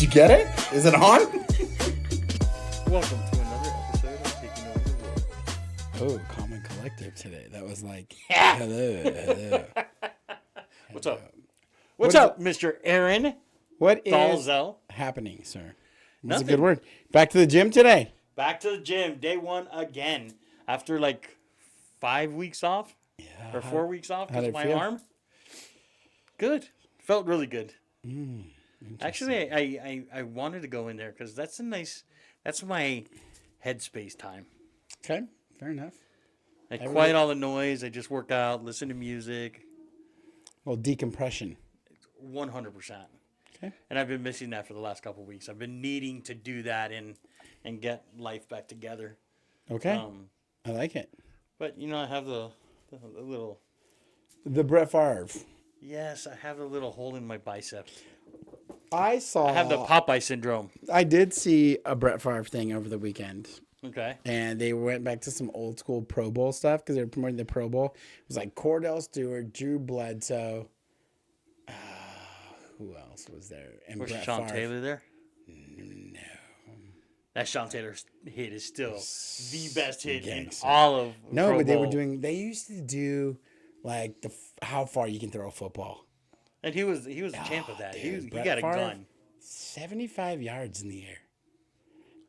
you get it? Is it on? Welcome to another episode of Taking Over the World. Oh, Common Collective today. That was like, hello. What's up? What's up, Mr. Aaron? What is Dalzell? happening, sir? That's a Nothing. good word. Back to the gym today. Back to the gym, day one again. After like 5 weeks off or 4 weeks off because of my arm. Good. Felt really good. Actually, I wanted to go in there because that's my headspace time. Okay, fair enough. I quiet all the noise. I just work out, listen to music. Well, decompression. 100%. Okay. And I've been missing that for the last couple of weeks. I've been needing to do that and get life back together. Okay. I like it. But, I have the little... The Brett Favre. Yes, I have a little hole in my bicep. I have the Popeye syndrome. I did see a Brett Favre thing over the weekend. Okay. And they went back to some old school Pro Bowl stuff because they were promoting the Pro Bowl. It was like Cordell Stewart, Drew Bledsoe. Who else was there? And Was Brett Sean Favre. Taylor there? No. That Sean Taylor hit is still the best hit Gangster. in all of No, Pro but they were Bowl. doing. They used to do like how far you can throw a football. And he was the champ of that. Dude, He Brett got a Favre, gun. 75 yards in the air.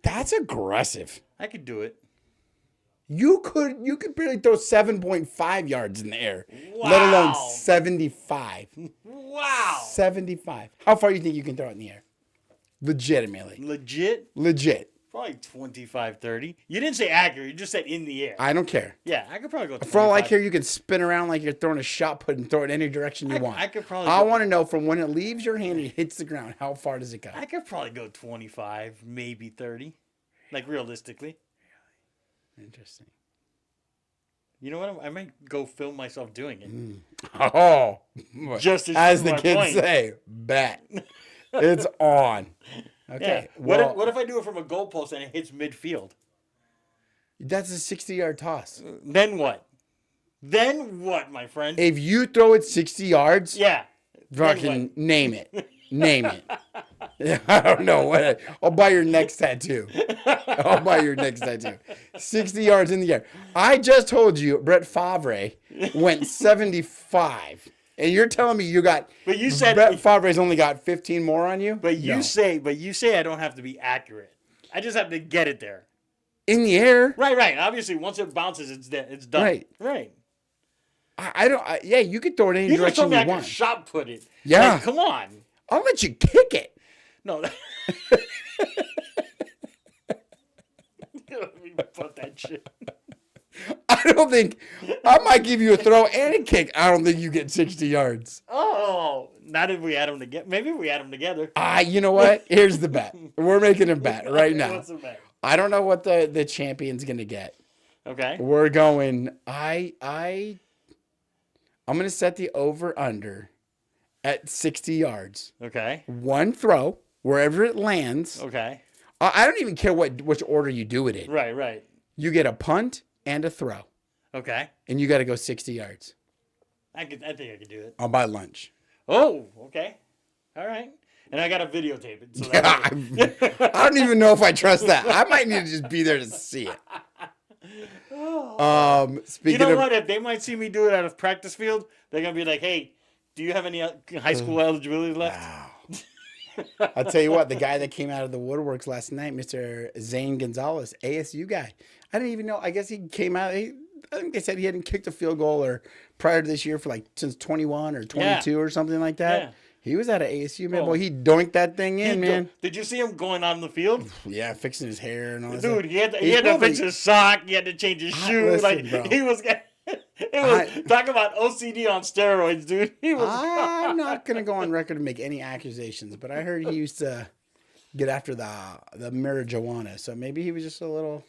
That's aggressive. I could do it. You could barely throw 7.5 yards in the air, Wow. let alone 75. Wow. 75. How far do you think you can throw it in the air? Legitimately. Legit? Probably 25, 30. You didn't say accurate. You just said in the air. I don't care. Yeah, I could probably go 25. For all I care, you can spin around like you're throwing a shot put and throw it any direction you want. I could probably I go- want to know from when it leaves your hand and it hits the ground, how far does it go? I could probably go 25, maybe 30. Like, realistically. Interesting. You know what? I might go film myself doing it. Oh, Just as the my kids point. say, bet. It's on. Okay. Yeah. Well, What if I do it from a goalpost and it hits midfield? that's a 60-yard toss. Then what? Then what, my friend? If you throw it 60 yards, Yeah. Then fucking what? name it. Name it. I don't know. I'll buy your next tattoo. 60 yards in the air. I just told you Brett Favre went 75. And you're telling me you got But you said Brett Favre's only got 15 more on you? But you No. say I don't have to be accurate. I just have to get it there. In the air? Right. Obviously, once it bounces, it's dead. It's done. Right. Yeah, you could throw it any You just direction told me you I could want. shot put it. Yeah. Like, come on. I'll let you kick it. No. Let me put that shit. I don't think I might give you a throw and a kick. I don't think you get 60 yards. Oh, not if we add them together. Maybe if we add them together. You know what? Here's the bet. We're making a bet right now. What's the bet? I don't know what the champion's gonna get. Okay. We're going. I'm gonna set the over under at 60 yards. Okay. One throw wherever it lands. Okay. I don't even care which order you do it in. Right. You get a punt and a throw, Okay. and you got to go 60 yards. I think I could do it. I'll buy lunch. Oh, okay. All right. And I got to videotape it. So I don't even know if I trust that. I might need to just be there to see it. Speaking You know of, what? If they might see me do it at a practice field, they're going to be like, hey, do you have any high school eligibility left? wow. I'll tell you what, the guy that came out of the woodworks last night, Mr. Zane Gonzalez, ASU guy. I didn't even know. I guess he came out. I think they said he hadn't kicked a field goal or prior to this year for since 21 or 22 or something like that. Yeah. He was at an ASU, man. Oh. Boy, he doinked that thing in, man. Did you see him going on the field? Yeah, fixing his hair and all that Dude, stuff. he had to fix his sock. He had to change his shoes. Listen, bro. He was... talk about OCD on steroids, dude. He was. I'm not gonna go on record and make any accusations, but I heard he used to get after the marijuana, so maybe he was just a little.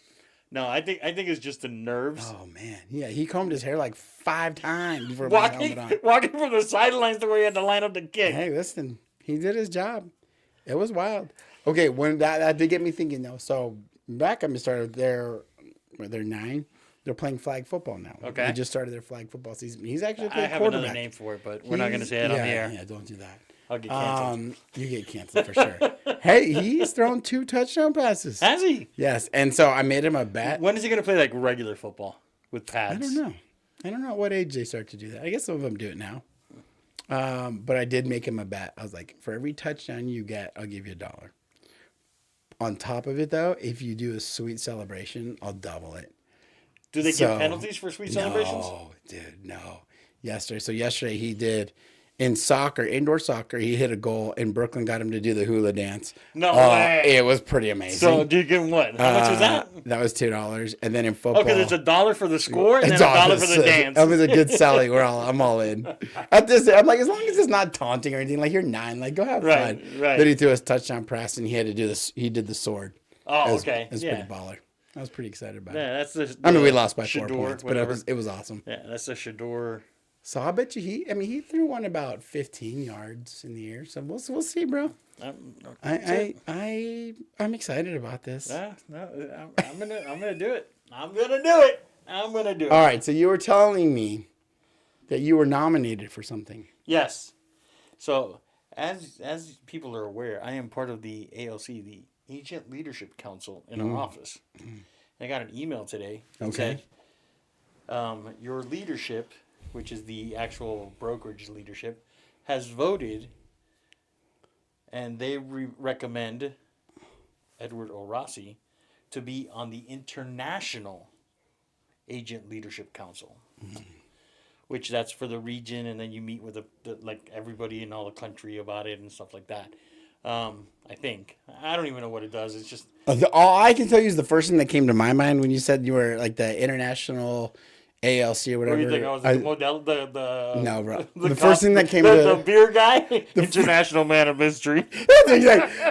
No, I think it's just the nerves. Oh man, yeah, he combed his hair like 5 times before putting the helmet on. Walking from the sidelines to where he had to line up the kick. Hey, listen, he did his job. It was wild. Okay, when that did get me thinking though. So back up, started they're 9. They're playing flag football now. Okay. They just started their flag football season. He's actually I playing have quarterback. another name for it, but we're not going to say it on the air. Yeah, don't do that. I'll get canceled. You get canceled for sure. Hey, he's thrown 2 touchdown passes. Has he? Yes, and so I made him a bet. When is he going to play like regular football with pads? I don't know. I don't know at what age they start to do that. I guess some of them do it now. But I did make him a bet. I was like, for every touchdown you get, I'll give you $1. On top of it, though, if you do a sweet celebration, I'll double it. Do they give penalties for sweet celebrations? No, dude, no. Yesterday he did in soccer, indoor soccer. He hit a goal, and Brooklyn got him to do the hula dance. No way. It was pretty amazing. So, do you give him what? How much was that? That was $2. And then in football, Okay, there's $1 for the score and then $1 for the dance. That was a good selling. I'm all in. At this, I'm like, as long as it's not taunting or anything, like you're 9, like go have fun. Right. Then he threw his touchdown pass, and he had to do this. He did the sword. Oh, okay. It was pretty baller. I was pretty excited about it. Yeah, that's the. I mean, we lost by 4 Shador, points, whatever. but it was awesome. Yeah, that's the Shador. So I bet you he threw one about 15 yards in the air. So we'll see, bro. I'm excited about this. I'm gonna do it. I'm gonna do it. All right. So you were telling me that you were nominated for something. Yes. So as people are aware, I am part of the ALC, the Agent Leadership Council in our office. I got an email today that said, your leadership, which is the actual brokerage leadership, has voted, and they recommend Edward O'Rossi to be on the International Agent Leadership Council, which that's for the region, and then you meet with like everybody in all the country about it and stuff like that. I think. I don't even know what it does. It's just... All I can tell you is the first thing that came to my mind when you said you were like the International ALC or whatever. What do you think? I was the model, no, bro. The first thing that came to... The beer guy? International Man of Mystery. That's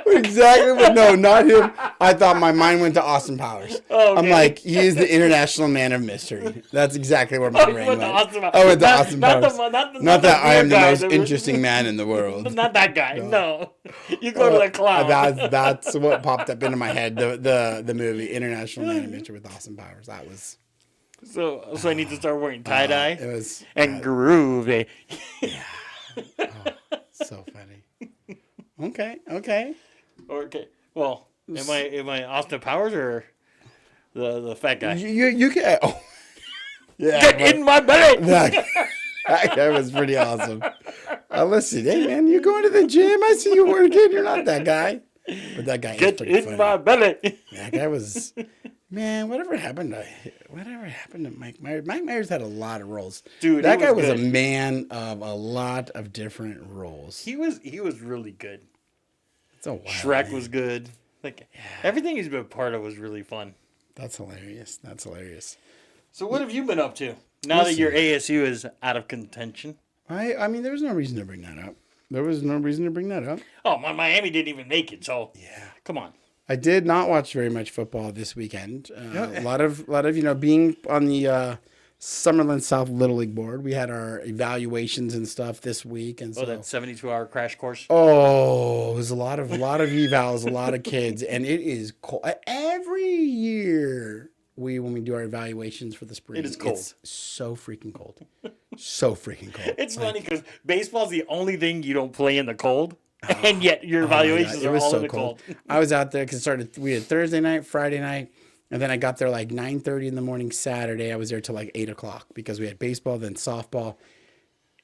exactly. But no, not him. I thought my mind went to Austin Powers. Oh, okay. I'm like, he is the International Man of Mystery. That's exactly where my brain went. I went to Austin Powers. Not that I am the most interesting man in the world. Not that guy. No. You go to the clown. That's what popped up into my head. The movie International Man of Mystery with Austin Powers. That was... So I need to start wearing tie-dye it was and groovy. Yeah. So funny. Okay. Okay. Well, am I Austin Powers or the fat guy? You can. Oh. Yeah. Get in my belly. That guy was pretty awesome. Listen, hey man, you going to the gym? I see you working. You're not that guy. But that guy is pretty funny. My belly. That guy was. Man, whatever happened to Mike Myers? Mike Myers had a lot of roles. Dude, that guy was a man of a lot of different roles. He was really good. It's a wild Shrek man. was good. Everything he's been part of was really fun. That's hilarious. So what have you been up to now that your ASU is out of contention? I mean, there was no reason to bring that up. Oh, Miami didn't even make it. So yeah, come on. I did not watch very much football this weekend. A lot of being on the Summerlin South Little League board. We had our evaluations and stuff this week, and that 72-hour crash course. Oh, it was a lot of evals, a lot of kids, and it is cold every year. When we do our evaluations for the spring, it is cold. It's so freaking cold. It's funny because baseball's the only thing you don't play in the cold. And yet your evaluations are all in the cold. I was out there because we had Thursday night, Friday night, and then I got there like 9:30 in the morning Saturday. I was there till like 8 o'clock because we had baseball, then softball.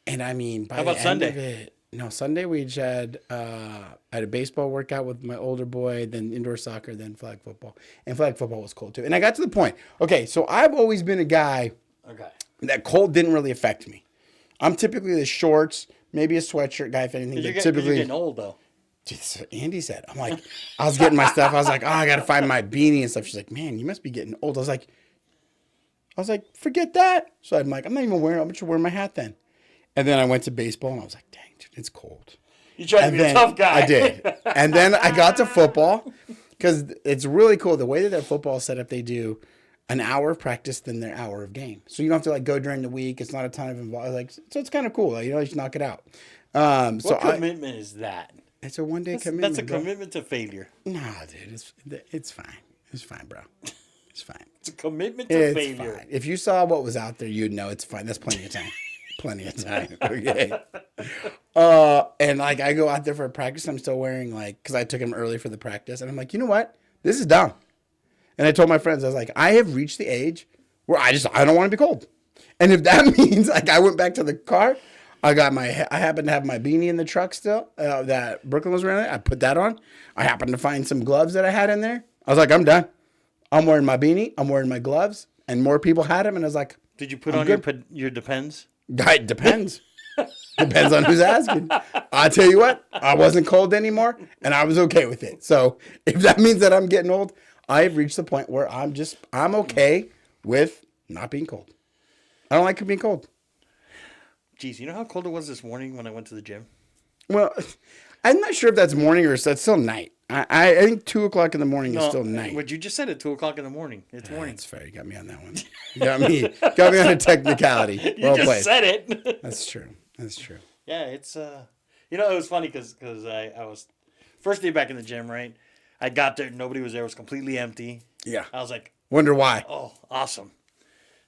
And I mean, by how about the end Sunday? of it, no, Sunday we had I had a baseball workout with my older boy, then indoor soccer, then flag football. And flag football was cold too. And I got to the point. Okay, so I've always been a guy that cold didn't really affect me. I'm typically the shorts, maybe a sweatshirt guy, if anything. You're getting old, though. So Andy said, I'm like, I was getting my stuff. I was like, I got to find my beanie and stuff. She's like, man, you must be getting old. I was like, forget that. So I'm like, I'm not even wearing, I'm just wearing my hat then. And then I went to baseball and I was like, dang, dude, it's cold. You tried to be a tough guy. I did. And then I got to football because it's really cool. The way that their football is set up, they do an hour of practice, then their hour of game. So you don't have to like go during the week. It's not a ton of involved. So it's kind of cool. You just knock it out. What commitment is that? It's a one-day commitment. That's a commitment to failure. Nah, dude, it's fine. It's fine, bro. It's fine. It's a commitment to failure. Fine. If you saw what was out there, you'd know it's fine. That's plenty of time. plenty of time. Okay. And like I go out there for a practice, I'm still wearing like, because I took him early for the practice, and I'm like, you know what? This is dumb. And I told my friends, I was like, I have reached the age where I don't want to be cold. And if that means like I went back to the car, I happened to have my beanie in the truck still that Brooklyn was wearing. I put that on. I happened to find some gloves that I had in there. I was like, I'm done. I'm wearing my beanie. I'm wearing my gloves. And more people had them. And I was like, did you put on your Depends? It depends. Depends on who's asking. I tell you what, I wasn't cold anymore, and I was okay with it. So if that means that I'm getting old, I've reached the point where I'm okay with not being cold. I don't like being cold. Jeez, you know how cold it was this morning when I went to the gym? Well, I'm not sure if that's morning or that's still night. I think 2 o'clock in the morning is still night. But you just said it 2 o'clock in the morning. It's morning. That's fair. You got me on that one. Got me on a technicality. You just said it. That's true. Yeah, it's it was funny because I was first day back in the gym, right? I got there, nobody was there, it was completely empty. Yeah. I was like, wonder why. Oh, awesome.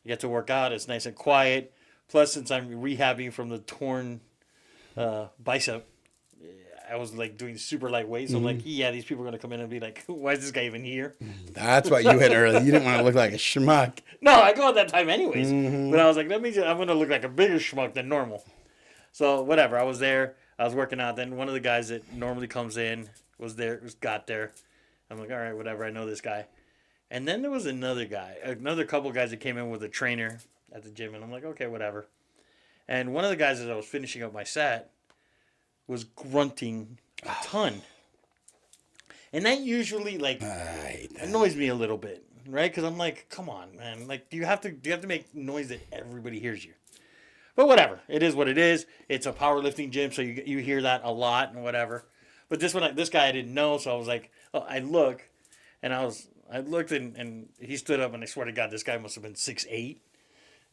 You get to work out, it's nice and quiet. Plus, since I'm rehabbing from the torn bicep, I was like doing super lightweight. So I'm like, yeah, these people are going to come in and be like, why is this guy even here? That's why you hit early. You didn't want to look like a schmuck. No, I go at that time anyways. But I was like, I'm going to look like a bigger schmuck than normal. So whatever, I was there. I was working out. Then one of the guys that normally comes in got there. I'm like, all right, whatever. I know this guy. And then there was another couple guys that came in with a trainer at the gym. And I'm like, okay, whatever. And one of the guys, as I was finishing up my set, was grunting a ton. And that usually, like, annoys me a little bit, right? Because I'm like, come on, man. Like, do you have to make noise that everybody hears you? But whatever. It is what it is. It's a powerlifting gym, so you hear that a lot and whatever. But this guy I didn't know, so I was like, I looked, and he stood up, and I swear to God, this guy must have been 6'8"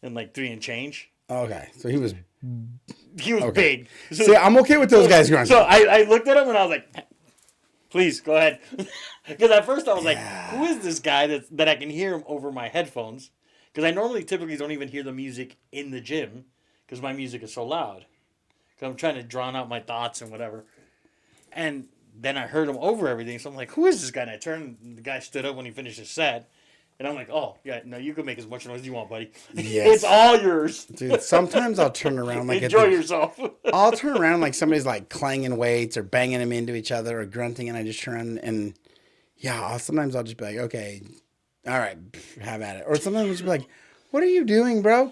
and like 3 and change. Okay, so he was big. So, see, I'm okay with those guys grunting. So I looked at him and I was like, please, go ahead. Because at first I was like, who is this guy that I can hear him over my headphones? Because I typically don't even hear the music in the gym because my music is so loud. Because I'm trying to drown out my thoughts and whatever. And then I heard him over everything. So I'm like, who is this guy? And I turned, and the guy stood up when he finished his set. And I'm like, oh, yeah, no, you can make as much noise as you want, buddy. Yes. It's all yours. Dude, sometimes I'll turn around like... Enjoy yourself. I'll turn around like somebody's like clanging weights or banging them into each other or grunting, and I just turn and... Yeah, sometimes I'll just be like, okay, all right, have at it. Or sometimes I'll just be like, what are you doing, bro?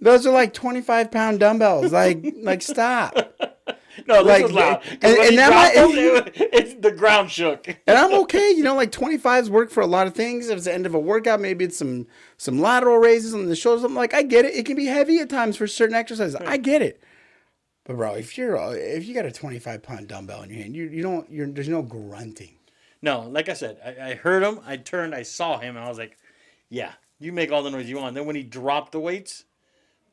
Those are like 25-pound dumbbells. Like stop. No, this was loud. And that it's the ground shook. And I'm okay. Like 25s work for a lot of things. If it's the end of a workout, maybe it's some lateral raises on the shoulders. I'm like, I get it. It can be heavy at times for certain exercises. I get it. But bro, if you got a 25-pound dumbbell in your hand, there's no grunting. No, like I said, I heard him. I turned, I saw him, and I was like, yeah, you make all the noise you want. And then when he dropped the weights,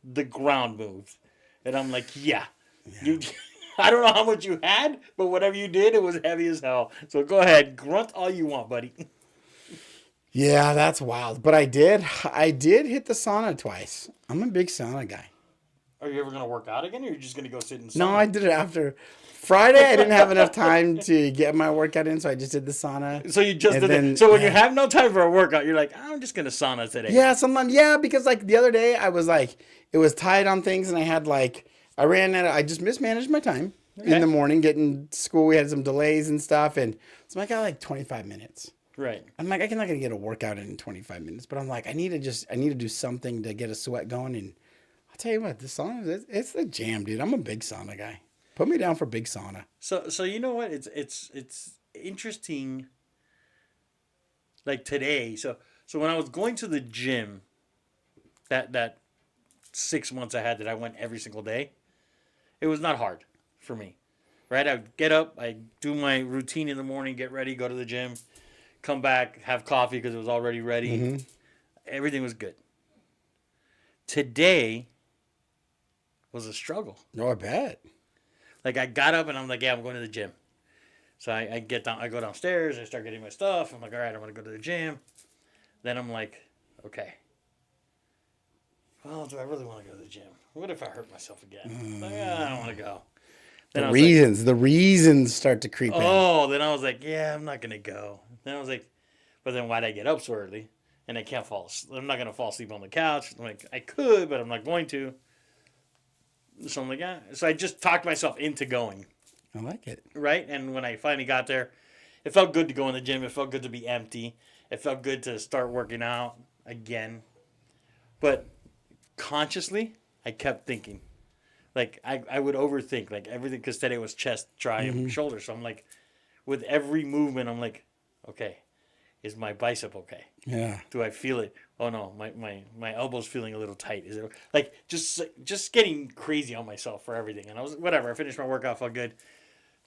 the ground moved. And I'm like, yeah. I don't know how much you had, but whatever you did, it was heavy as hell. So go ahead, grunt all you want, buddy. Yeah, that's wild. But I did hit the sauna twice. I'm a big sauna guy. Are you ever going to work out again, or are you just going to go sit in sauna? No, I did it after Friday. I didn't have enough time to get my workout in, so I just did the sauna. So you just did it. So when you have no time for a workout, you're like, I'm just going to sauna today. Yeah, sometimes. Yeah, because like the other day, I was like, it was tight on things, and I had like, I just mismanaged my time in the morning, getting to school. We had some delays and stuff, and so I got like 25 minutes. Right. I'm like, I'm not gonna get a workout in 25 minutes, but I'm like, I need to do something to get a sweat going. And I'll tell you what, the sauna, it's the jam, dude. I'm a big sauna guy. Put me down for big sauna. So you know what? It's interesting. Like today, so when I was going to the gym, that 6 months I had that I went every single day, it was not hard for me, right? I would get up, I do my routine in the morning, get ready, go to the gym, come back, have coffee because it was already ready. Mm-hmm. Everything was good. Today was a struggle. No, I bet. Like I got up and I'm like, yeah, I'm going to the gym. So I go downstairs, I start getting my stuff. I'm like, all right, I'm going to go to the gym. Then I'm like, okay, oh, do I really want to go to the gym? What if I hurt myself again? Like, I don't want to go. Then The reasons start to creep in. Oh, then I was like, yeah, I'm not going to go. Then I was like, but then why'd I get up so early? And I can't fall asleep. I'm not going to fall asleep on the couch. I'm like, I could, but I'm not going to. So I'm like, yeah. So I just talked myself into going. I like it. Right? And when I finally got there, it felt good to go in the gym. It felt good to be empty. It felt good to start working out again. But consciously, I kept thinking. Like, I would overthink, like, everything, because today was chest, try, and shoulder. So I'm like, with every movement, I'm like, okay, is my bicep okay? Yeah. Do I feel it? Oh, no, my elbow's feeling a little tight. Is it, like, just getting crazy on myself for everything. And I was, whatever, I finished my workout, felt good.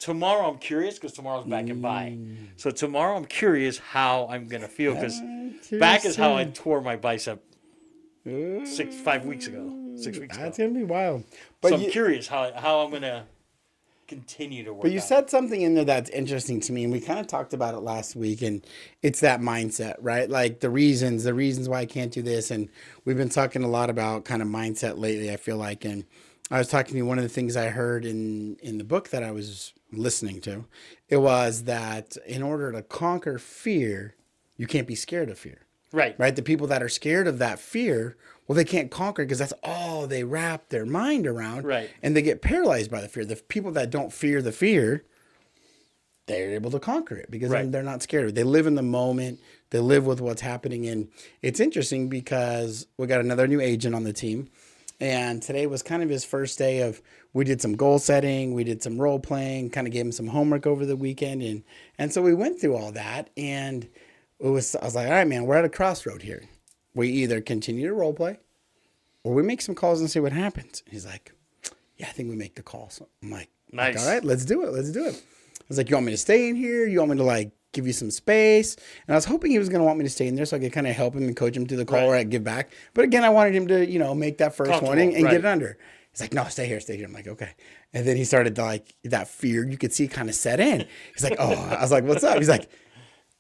Tomorrow, I'm curious, because tomorrow's back and by. So tomorrow, I'm curious how I'm going to feel, because back is how I tore my bicep 5 weeks ago. 6 weeks ago. That's going to be wild. But so I'm curious how I'm going to continue to work. But you said something in there that's interesting to me, and we kind of talked about it last week, and it's that mindset, right? Like the reasons why I can't do this. And we've been talking a lot about kind of mindset lately, I feel like. And I was talking to you, one of the things I heard in the book that I was listening to, it was that in order to conquer fear, you can't be scared of fear. Right. The people that are scared of that fear, well, they can't conquer because that's all they wrap their mind around. Right. And they get paralyzed by the fear. The people that don't fear the fear, they're able to conquer it because they're not scared of it. They live in the moment. They live with what's happening. And it's interesting because we got another new agent on the team. And today was kind of his first day of, we did some goal setting, we did some role playing, kind of gave him some homework over the weekend. And so we went through all that. And I was like, all right, man, we're at a crossroad here. We either continue to role play or we make some calls and see what happens. He's like, yeah, I think we make the calls. I'm like, nice. All right, let's do it. I was like, you want me to stay in here? You want me to like give you some space? And I was hoping he was going to want me to stay in there so I could kind of help him and coach him to the call or I'd give back. But again, I wanted him to, make that first one and get it under. He's like, no, stay here. I'm like, okay. And then he started to like that fear you could see kind of set in. He's like, oh, I was like, what's up? He's like,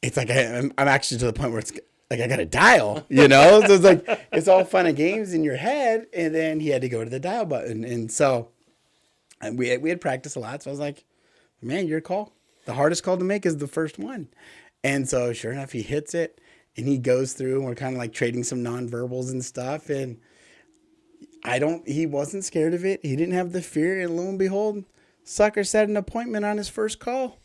it's like I'm actually to the point where it's like I got to dial, So it's like it's all fun and games in your head, and then he had to go to the dial button, and so we had practiced a lot. So I was like, man, your call, the hardest call to make is the first one, and so sure enough, he hits it, and he goes through, and we're kind of like trading some nonverbals and stuff, and he wasn't scared of it. He didn't have the fear, and lo and behold, sucker set an appointment on his first call.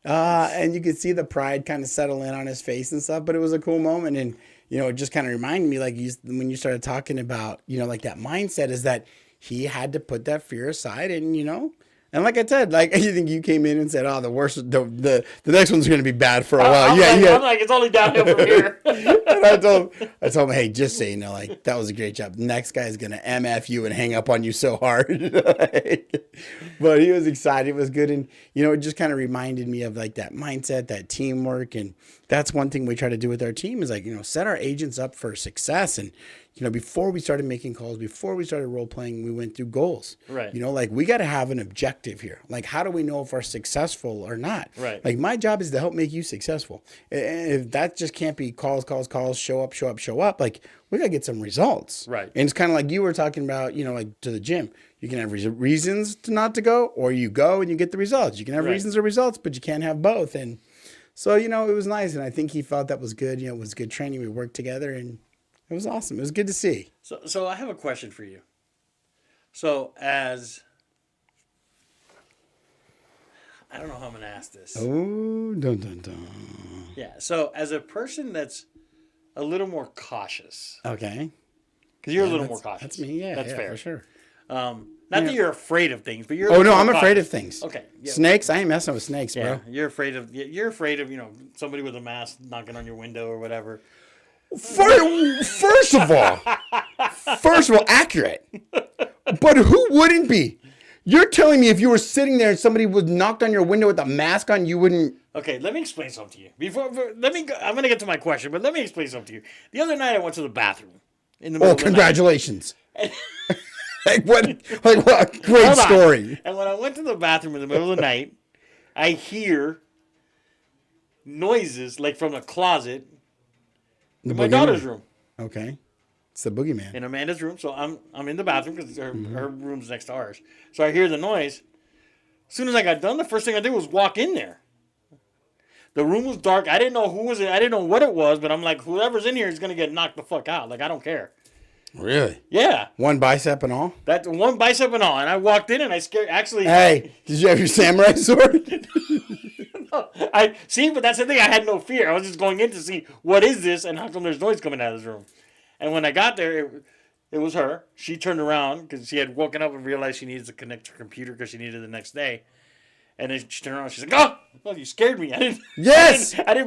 And you could see the pride kind of settle in on his face and stuff, but it was a cool moment. And, it just kind of reminded me, like when you started talking about, like that mindset is that he had to put that fear aside and, and like I said, like I think you came in and said, oh, the worst, the next one's going to be bad for a while. I'm like, it's only downhill from here. And I told him, hey, just so you know, like that was a great job. The next guy is going to MF you and hang up on you so hard. But he was excited. It was good. And, it just kind of reminded me of like that mindset, that teamwork. And that's one thing we try to do with our team is like, set our agents up for success. And, before we started making calls, before we started role playing, we went through goals. Right. Like we got to have an objective here. Like, how do we know if we're successful or not? Right. Like my job is to help make you successful. And if that just can't be calls, show up. Like we got to get some results. Right. And it's kind of like you were talking about, like to the gym. You can have reasons to not to go, or you go and you get the results. You can have reasons or results, but you can't have both. And so, it was nice. And I think he felt that was good. It was good training. We worked together and it was awesome. It was good to see. So I have a question for you. So I don't know how I'm going to ask this. Oh, dun. Yeah. So as a person that's a little more cautious. Okay. Because you're a little more cautious. That's me. Yeah. That's fair. For sure. Not that you're afraid of things, but you're. Oh no, I'm afraid of things. Okay. Yeah. Snakes. I ain't messing with snakes, bro. Yeah. You're afraid of somebody with a mask knocking on your window or whatever. First of all, accurate. But who wouldn't be? You're telling me if you were sitting there and somebody was knocked on your window with a mask on, you wouldn't. Okay, let me explain something to you. I'm going to get to my question, but let me explain something to you. The other night I went to the bathroom. In the middle of the congratulations. Like what? Great story. And when I went to the bathroom in the middle of the night, I hear noises like from the closet in my daughter's room. Okay. It's the boogeyman. in Amanda's room. So I'm in the bathroom because her room's next to ours. So I hear the noise. As soon as I got done, the first thing I did was walk in there. The room was dark. I didn't know who was in. I didn't know what it was, but I'm like, whoever's in here is gonna get knocked the fuck out. Like, I don't care. Really? Yeah. One bicep and all? That one bicep and all. And I walked in and I scared. Actually, hey, did you have your samurai sword? no, I see, but that's the thing. I had no fear. I was just going in to see what is this and how come there's noise coming out of this room. And when I got there, it was her. She turned around because she had woken up and realized she needed to connect her computer because she needed it the next day. And then she turned around and she's like, oh, you scared me. I didn't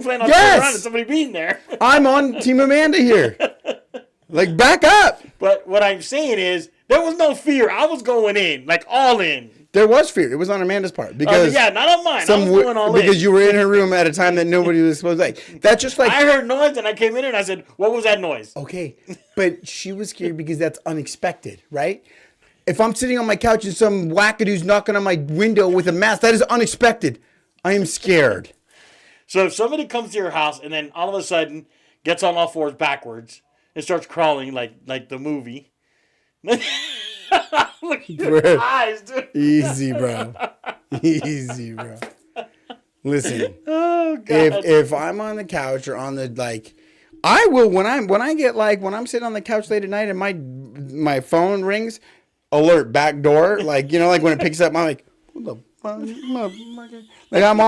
plan on turning around and somebody being there. I'm on Team Amanda here. Like, back up. But what I'm saying is, there was no fear. I was going in, like all in. There was fear. It was on Amanda's part. Because yeah, not on mine. I was going all in. Because you were in her room at a time that nobody was supposed to. Like, that's just like. I heard noise and I came in and I said, what was that noise? Okay. But she was scared because that's unexpected, right? If I'm sitting on my couch and some wackadoo's knocking on my window with a mask, that is unexpected. I am scared. So if somebody comes to your house and then all of a sudden gets on all fours backwards and starts crawling like the movie. Look at your eyes, dude. Easy, bro. Easy, bro. Listen. Oh, God. If I'm on the couch or on the I will when I'm sitting on the couch late at night and my phone rings. Alert, back door, like when it picks up, I'm like, what the fuck? Like I'm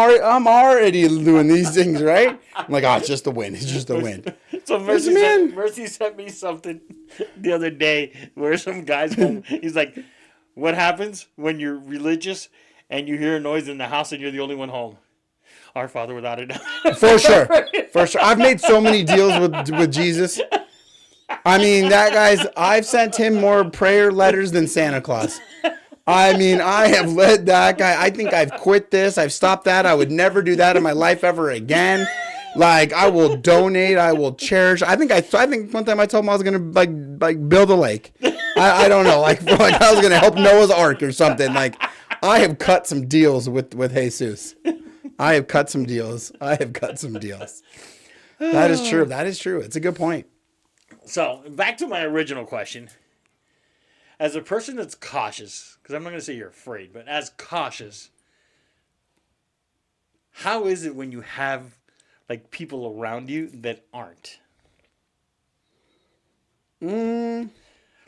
already doing these things, right? I'm like, it's just the wind. It's just the wind. So Mercy sent me something the other day where some guy's home. He's like, what happens when you're religious and you hear a noise in the house and you're the only one home? Our Father without a doubt. For sure. I've made so many deals with Jesus. I mean, I've sent him more prayer letters than Santa Claus. I mean, I have led that guy. I think I've quit this. I've stopped that. I would never do that in my life ever again. Like, I will donate. I will cherish. I think one time I told him I was going to like build a lake. I don't know. Like I was going to help Noah's Ark or something. Like, I have cut some deals with Jesus. I have cut some deals. That is true. That is true. It's a good point. So, back to my original question. As a person that's cautious, because I'm not going to say you're afraid, but as cautious, how is it when you have like people around you that aren't?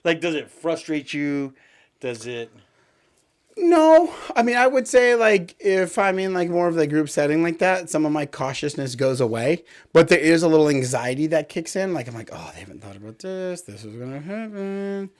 Like, does it frustrate you? Does it... No, I mean, I would say like if I'm in like more of the group setting like that, some of my cautiousness goes away, but there is a little anxiety that kicks in. Like I'm like, oh, they haven't thought about this. This is gonna happen.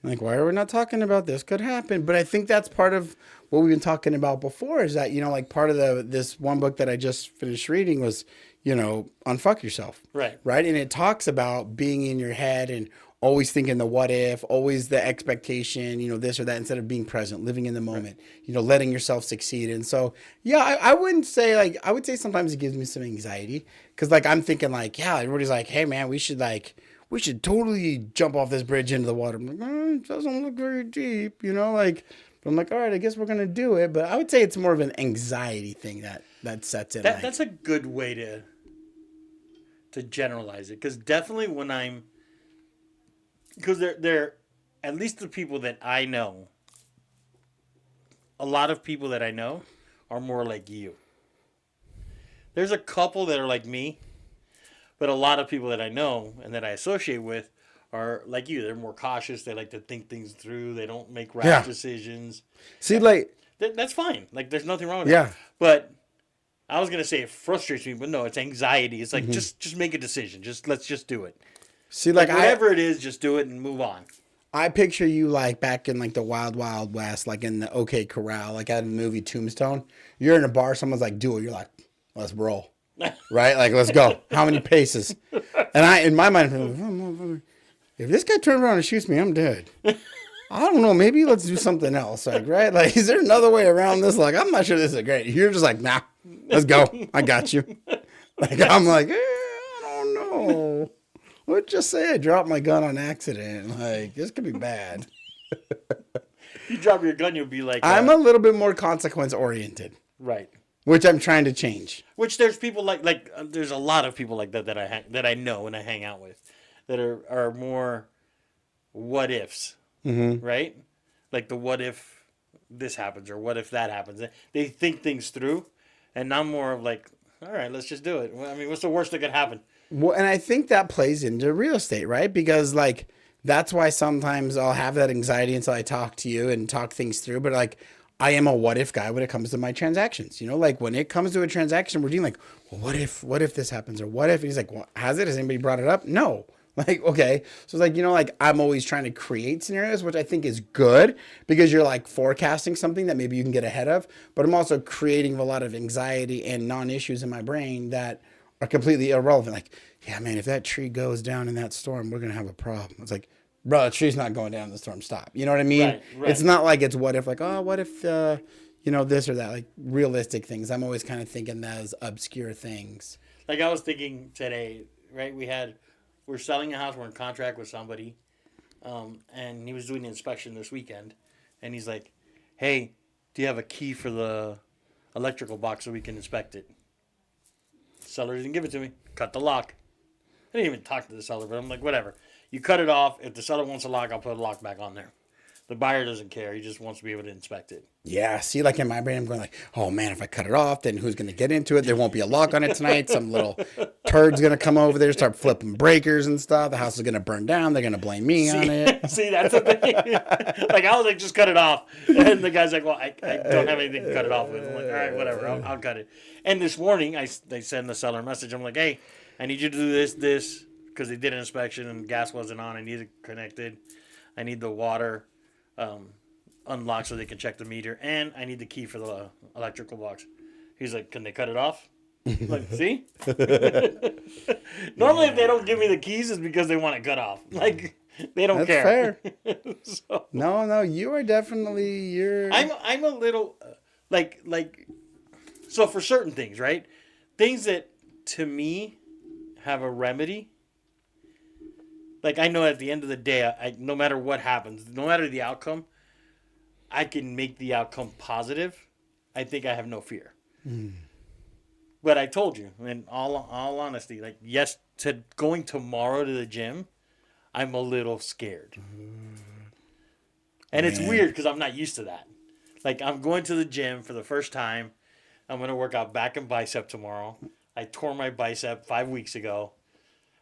Like, why are we not talking about this? Could happen. But I think that's part of what we've been talking about before. Is that like part of this one book that I just finished reading was Unfuck Yourself. Right. And it talks about being in your head and always thinking the what if, always the expectation, this or that, instead of being present, living in the moment, letting yourself succeed. And so, yeah, I wouldn't say I would say sometimes it gives me some anxiety because I'm thinking everybody's like, hey man, we should totally jump off this bridge into the water. I'm like, it doesn't look very deep, but I'm like, all right, I guess we're going to do it. But I would say it's more of an anxiety thing that sets in. That's a good way to generalize it. Because definitely when because they're at least the people that I know, a lot of people that I know are more like you. There's a couple that are like me, but a lot of people that I know and that I associate with are like you. They're more cautious. They like to think things through. They don't make rash decisions. See, that's fine. Like, there's nothing wrong with that. But I was gonna say it frustrates me, but no, it's anxiety. It's like just make a decision. Let's just do it. See, whatever it is, just do it and move on. I picture you back in the Wild Wild West, in the OK Corral, out of the movie Tombstone. You're in a bar, someone's like, "Do it." You're like, "Let's roll." Right? Let's go. How many paces? And in my mind, if this guy turns around and shoots me, I'm dead. I don't know. Maybe let's do something else. Right? Is there another way around this? I'm not sure this is great. You're just like, nah, let's go. I got you. I'm like, I don't know. Let's just say I dropped my gun on accident. This could be bad. You drop your gun, you'll be like... I'm a little bit more consequence-oriented. Right. Which I'm trying to change. Which there's people there's a lot of people like that I know and I hang out with that are more what ifs, right? Like the what if this happens or what if that happens. They think things through, and I'm more of like, all right, let's just do it. I mean, what's the worst that could happen? Well, and I think that plays into real estate, right? Because like that's why sometimes I'll have that anxiety until I talk to you and talk things through. But like I am a what if guy when it comes to my transactions. You know, like when it comes to a transaction, we're doing like, well, what if this happens or what if he's like, well, has it? Has anybody brought it up? No. Like, okay. So it's like, you know, like I'm always trying to create scenarios, which I think is good because you're like forecasting something that maybe you can get ahead of. But I'm also creating a lot of anxiety and non-issues in my brain that are completely irrelevant. Like, yeah, man, if that tree goes down in that storm, we're going to have a problem. It's like, bro, the tree's not going down in the storm. Stop. You know what I mean? Right. It's not like it's what if, like, oh, what if, you know, this or that, like realistic things. I'm always kind of thinking those obscure things. Like I was thinking today, right? We're selling a house. We're in contract with somebody, and he was doing the inspection this weekend, and he's like, "Hey, do you have a key for the electrical box so we can inspect it?" Seller didn't give it to me. Cut the lock. I didn't even talk to the seller, but I'm like, whatever. You cut it off. If the seller wants a lock, I'll put a lock back on there. The buyer doesn't care. He just wants to be able to inspect it. Yeah, see, like in my brain, I'm going like, oh man, if I cut it off, then who's going to get into it? There won't be a lock on it tonight. Some little turd's going to come over there, start flipping breakers and stuff. The house is going to burn down. They're going to blame me on it. See, that's the thing. Like, I was like, just cut it off. And the guy's like, well, I don't have anything to cut it off with. I'm like, all right, whatever. I'll cut it. And this morning, they send the seller a message. I'm like, hey, I need you to do this, because they did an inspection and gas wasn't on. I need it connected. I need the water unlocked so they can check the meter, and I need the key for the electrical box. He's like, can they cut it off? I'm like, see? Normally, if they don't give me the keys, it's because they want it cut off. Like, they don't care. That's fair. So, No, you are definitely, I'm a little, so for certain things, right? Things that, to me, have a remedy. Like, I know at the end of the day, no matter what happens, no matter the outcome, I can make the outcome positive. I think I have no fear. But I told you, in all honesty, like, yes, to going tomorrow to the gym, I'm a little scared. And it's weird because I'm not used to that. Like, I'm going to the gym for the first time. I'm going to work out back and bicep tomorrow. I tore my bicep 5 weeks ago.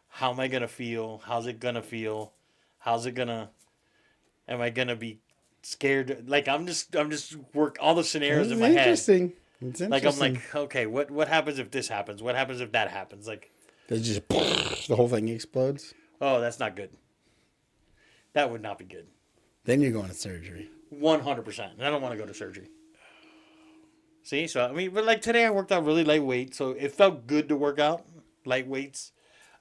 How am I going to feel? How's it going to feel? Am I going to be scared? Like, I'm just work all the scenarios in my head. It's interesting. Like, I'm like, okay, what happens if this happens? What happens if that happens? Like, the whole thing explodes. oh, that's not good. That would not be good. Then you're going to surgery. 100%. And I don't want to go to surgery. See? So, I mean, but like today I worked out really lightweight. So it felt good to work out light weights.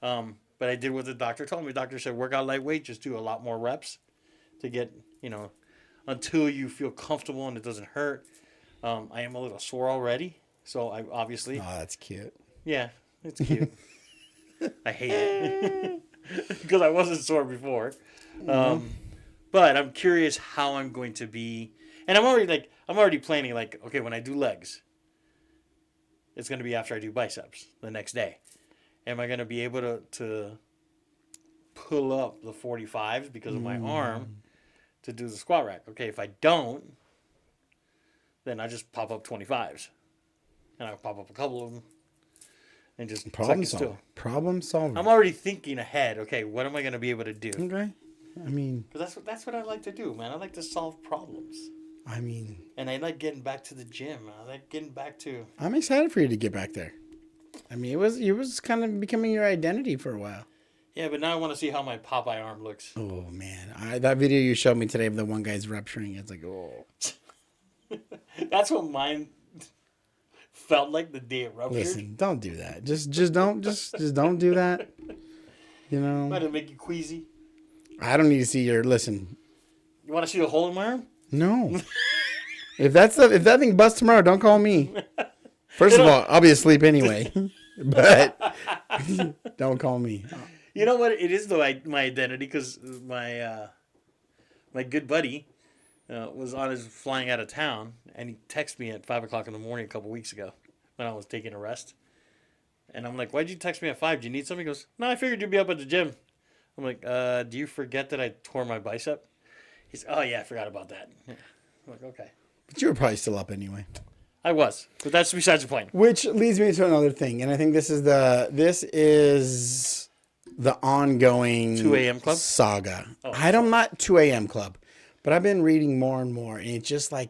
But I did what the doctor told me. The doctor said, work out lightweight, just do a lot more reps to get, until you feel comfortable and it doesn't hurt. I am a little sore already. So I obviously. Oh, that's cute. Yeah, it's cute. I hate it. Because I wasn't sore before. But I'm curious how I'm going to be. And I'm already planning, like, okay, when I do legs, it's going to be after I do biceps the next day. Am I going to be able to pull up the 45s because of my arm to do the squat rack? Okay, if I don't, then I just pop up 25s. And I'll pop up a couple of them. And just Problem solving. I'm already thinking ahead. Okay, what am I going to be able to do? Okay. I mean, because that's what I like to do, man. I like to solve problems. I mean, and I like getting back to the gym. I like getting back to. I'm excited for you to get back there. I mean, it was kind of becoming your identity for a while. Yeah, but now I want to see how my Popeye arm looks. Oh man, that video you showed me today of the one guy's rupturing. It's like, oh. That's what mine felt like the day it ruptured. Listen, don't do that. Just don't do that. Might it make you queasy? I don't need to see your. Listen. You want to see the hole in my arm? No. If that thing busts tomorrow, don't call me. First of all, I'll be asleep anyway. But don't call me. You know what? It is my identity because my good buddy was on his flying out of town, and he texted me at 5 o'clock in the morning a couple weeks ago when I was taking a rest. And I'm like, why'd you text me at 5? Do you need something? He goes, no, I figured you'd be up at the gym. I'm like, do you forget that I tore my bicep? He's, oh yeah, I forgot about that. I'm like, okay. But you were probably still up anyway. I was, but that's besides the point. Which leads me to another thing, and I think this is the ongoing 2 a.m. club saga. Oh, I'm not 2 a.m. club, but I've been reading more and more, and it's just like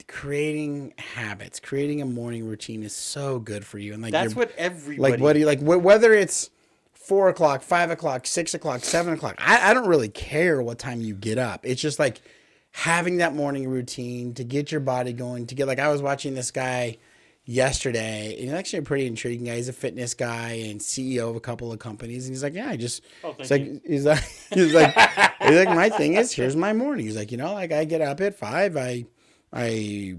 creating habits, creating a morning routine is so good for you. And like that's what everybody like. What do you like? Whether it's 4 o'clock, 5 o'clock, 6 o'clock, 7 o'clock. I don't really care what time you get up. It's just like having that morning routine to get your body going. To get like I was watching this guy yesterday, and he's actually a pretty intriguing guy. He's a fitness guy and CEO of a couple of companies, and he's like, yeah, I just he's like my thing is here's my morning. He's like, like I get up at 5, I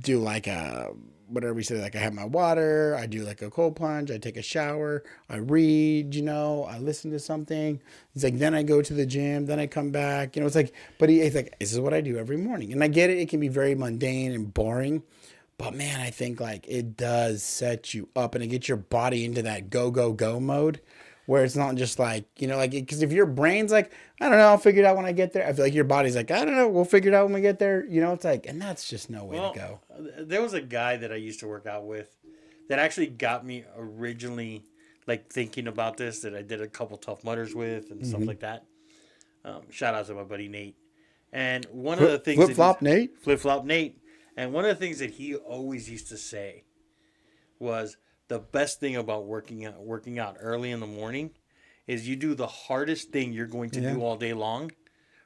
do like a whatever we say, like I have my water, I do like a cold plunge, I take a shower, I read, I listen to something. He's like, then I go to the gym, then I come back, it's like, but he's like, this is what I do every morning. And I get it. It can be very mundane and boring, but man, I think like it does set you up and it gets your body into that go, go, go mode where it's not just like, because if your brain's like, I don't know, I'll figure it out when I get there. I feel like your body's like, I don't know, we'll figure it out when we get there. It's like, and that's just no way to go. There was a guy that I used to work out with that actually got me originally like thinking about this, that I did a couple Tough Mudders with and stuff like that. Shout out to my buddy Nate. And one of the things Flip-flop Nate. And one of the things that he always used to say was the best thing about working out early in the morning is you do the hardest thing you're going to do all day long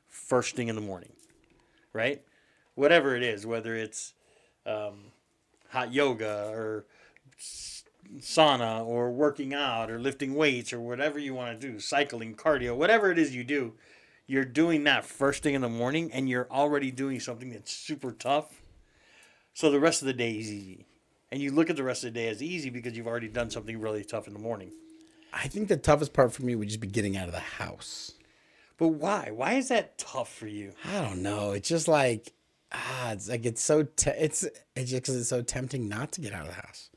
first thing in the morning, right? Whatever it is, whether it's hot yoga or sauna or working out or lifting weights or whatever you want to do, cycling, cardio, whatever it is you do, you're doing that first thing in the morning and you're already doing something that's super tough. So the rest of the day is easy. And you look at the rest of the day as easy because you've already done something really tough in the morning. I think the toughest part for me would just be getting out of the house. But why? Why is that tough for you? I don't know. It's just like, it's like it's just because it's so tempting not to get out of the house.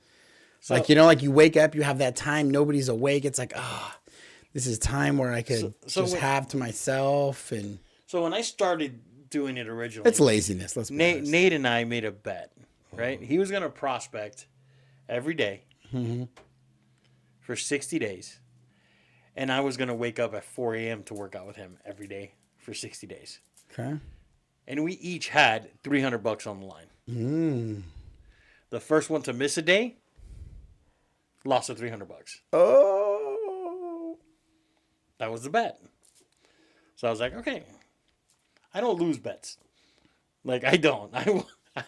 So, like, like you wake up, you have that time, nobody's awake. It's like, this is time where I could have to myself. And so when I started doing it originally, it's laziness. Let's be honest. Nate and I made a bet, right? He was going to prospect every day for 60 days. And I was going to wake up at 4 a.m. to work out with him every day for 60 days. Okay. And we each had $300 on the line. The first one to miss a day lost the $300. Oh. That was the bet. So I was like, okay, I don't lose bets. Like, I don't. I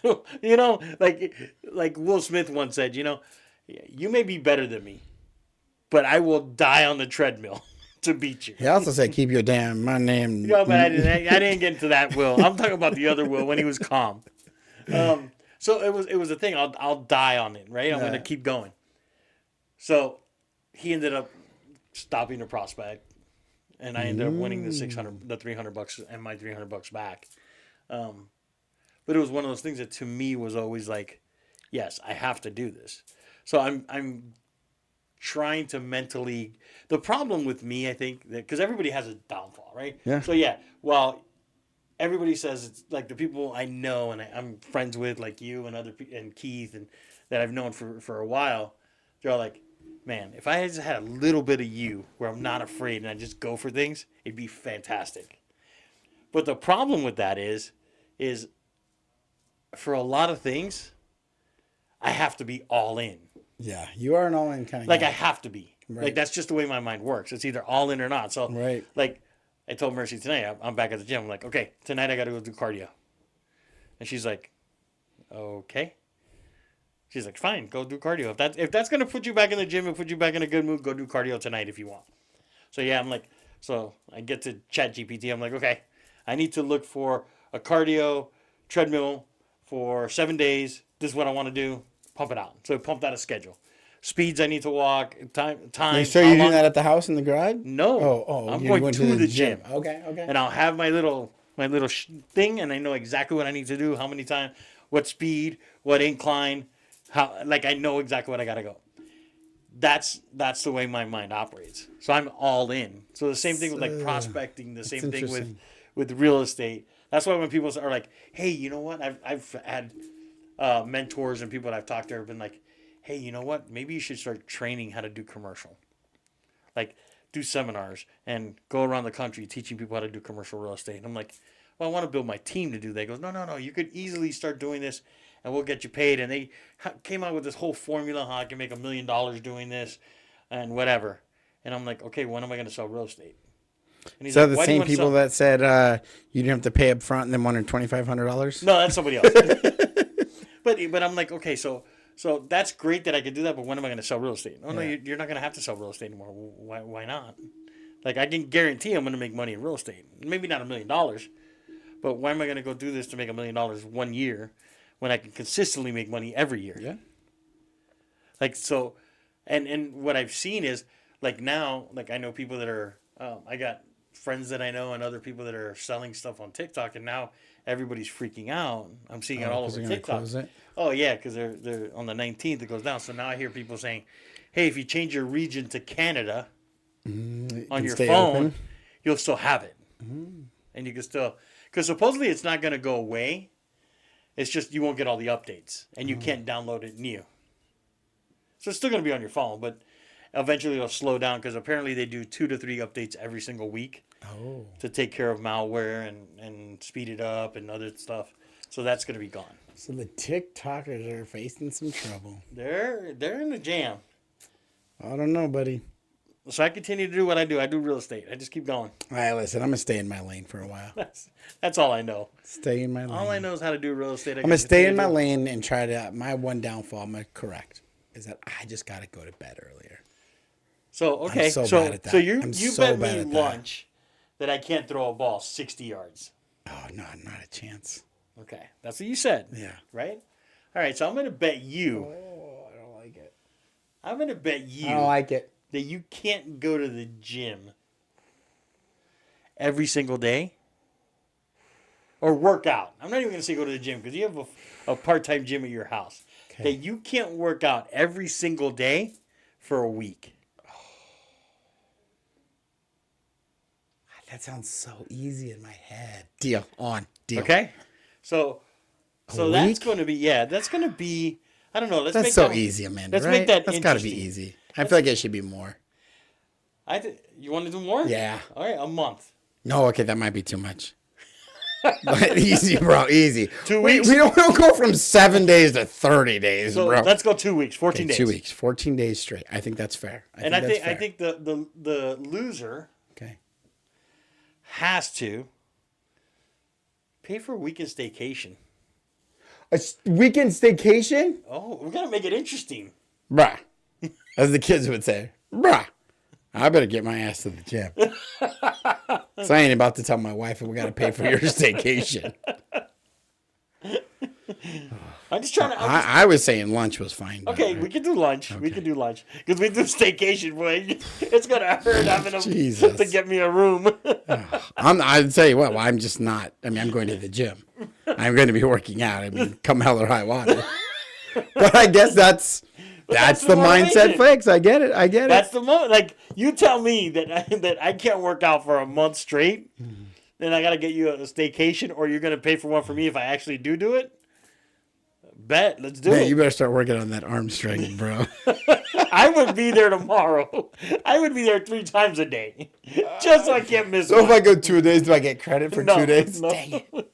don't, like Will Smith once said, you may be better than me, but I will die on the treadmill to beat you. He also said, keep your my name. But I didn't get into that Will. I'm talking about the other Will when he was calm. So it was a thing. I'll die on it, right? I'm going to keep going. So he ended up stopping the prospect, and I ended up winning the $300 and my $300 back. But it was one of those things that to me was always like, yes, I have to do this. So I'm trying to mentally. The problem with me, I think, that because everybody has a downfall, right? Yeah. So well, everybody says it's like the people I know and I'm friends with, like you and and Keith and that I've known for a while. They're all like, man, if I just had a little bit of you where I'm not afraid and I just go for things, it'd be fantastic. But the problem with that is for a lot of things, I have to be all in. Yeah, you are an all-in kind of guy. Like, guy. I have to be. Right. Like, that's just the way my mind works. It's either all in or not. So, like, I told Mercy tonight, I'm back at the gym. I'm like, okay, tonight I got to go do cardio. And she's like, okay. She's like, fine, go do cardio. If that's going to put you back in the gym and put you back in a good mood, go do cardio tonight if you want. So, I'm like, so I get to ChatGPT. I'm like, okay, I need to look for a cardio treadmill for 7 days. This is what I want to do. Pump it out. So it pumped out a schedule. Speeds I need to walk. Time. You sure you're doing that at the house in the garage? No. I'm going to the gym. Okay. And I'll have my little thing, and I know exactly what I need to do, how many times, what speed, what incline, how. Like I know exactly what I gotta go. that's the way my mind operates. So I'm all in. So the same thing with like prospecting, the same thing with real estate. That's why when people are like, hey, you know what? I've had mentors and people that I've talked to have been like, hey, you know what? Maybe you should start training how to do commercial. Like, do seminars and go around the country teaching people how to do commercial real estate. And I'm like, well, I want to build my team to do that. He goes, no. You could easily start doing this and we'll get you paid. And they came out with this whole formula how I can make $1 million doing this and whatever. And I'm like, okay, when am I going to sell real estate? And he's so like, the same people that said you didn't have to pay up front and then wanted $2,500? No, that's somebody else. But I'm like, okay, so that's great that I could do that, but when am I going to sell real estate? Oh, no, you're not going to have to sell real estate anymore. Why not? Like, I can guarantee I'm going to make money in real estate. Maybe not $1 million, but why am I going to go do this to make $1 million 1 year when I can consistently make money every year? Yeah. Like, so, and what I've seen is, like, now, like, I know people that are, I got friends that I know and other people that are selling stuff on TikTok, and now everybody's freaking out. I'm seeing it all over TikTok. Oh yeah, because they're on the 19th it goes down. So now I hear people saying, "Hey, if you change your region to Canada on your phone, open. You'll still have it, and you can still because supposedly it's not going to go away. It's just you won't get all the updates, and you can't download it new. So it's still going to be on your phone, but eventually it'll slow down because apparently they do 2 to 3 updates every single week to take care of malware and speed it up and other stuff. So that's going to be gone. So the TikTokers are facing some trouble. They're in the jam. I don't know, buddy. So I continue to do what I do. I do real estate. I just keep going. All right, listen, I'm going to stay in my lane for a while. That's all I know. Stay in my lane. All I know is how to do real estate. I'm going to stay in my lane and try to, my one downfall, I'm going to correct, is that I just got to go to bed earlier. So, okay. I'm so bad at that. So you bet me lunch that I can't throw a ball 60 yards. Oh, no, not a chance. Okay. That's what you said. Yeah. Right? All right. So I'm going to bet you. Oh, I don't like it. I'm going to bet you. I don't like it. That you can't go to the gym every single day or work out. I'm not even going to say go to the gym because you have a part-time gym at your house. Okay. That you can't work out every single day for a week. That sounds so easy in my head. Deal. Okay. So that's going to be, that's going to be, I don't know. That's so easy, Amanda. Let's make that That's got to be easy. I feel like it should be more. You want to do more? Yeah. All right, a month. No, okay, that might be too much. But easy, bro, easy. 2 weeks? We don't go from 7 days to 30 days, so bro. Let's go 2 weeks, 14 days. 2 weeks, 14 days straight. I think that's fair. I think the loser has to pay for a weekend staycation. A weekend staycation? Oh, we got to make it interesting. Bruh. As the kids would say. Bruh. I better get my ass to the gym. So I ain't about to tell my wife that we got to pay for your staycation. I'm just trying to. I was saying lunch was fine. Okay, we can do lunch. Okay. We can do lunch. Because we do staycation, boy. It's going to hurt having to get me a room. I'd say, well, I'm just not. I mean, I'm going to the gym. I'm going to be working out. I mean, come hell or high water. But I guess that's the mindset fix. I get it. That's the like you tell me that I can't work out for a month straight, then I got to get you a staycation, or you're going to pay for one for me if I actually do it. Bet, let's do it. You better start working on that arm strength, bro. I would be there tomorrow. I would be there 3 times a day, just so I can't miss. So if I go 2 days, do I get credit for 2 days? No. Dang it!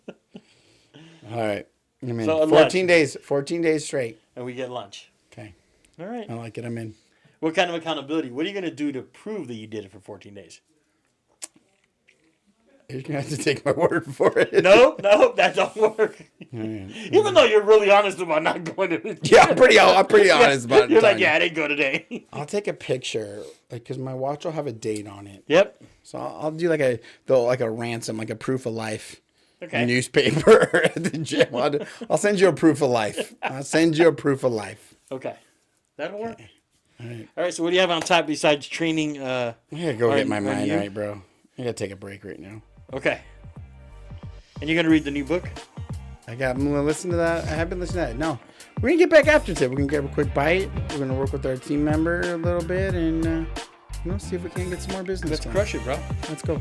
All right. I mean, so 14 days. 14 days straight. And we get lunch. Okay. All right. I like it. I'm in. What kind of accountability? What are you going to do to prove that you did it for 14 days? You're going to have to take my word for it. No, that don't work. Even though you're really honest about not going to the gym. Yeah, I'm pretty honest about it. You're like, I didn't go today. I'll take a picture, because my watch will have a date on it. Yep. So I'll do like a ransom, like a proof of life. Okay. Newspaper at the gym. I'll send you a proof of life. Okay. That'll work. Okay. All right. So what do you have on top besides training? I gotta go get my mind right, bro. I gotta take a break right now. Okay. And you're gonna read the new book? I'm gonna listen to that. I have been listening to that. No, We're gonna get back after today. We're gonna grab a quick bite. We're gonna work with our team member a little bit and see if we can get some more business. Let's crush it, bro. Let's go.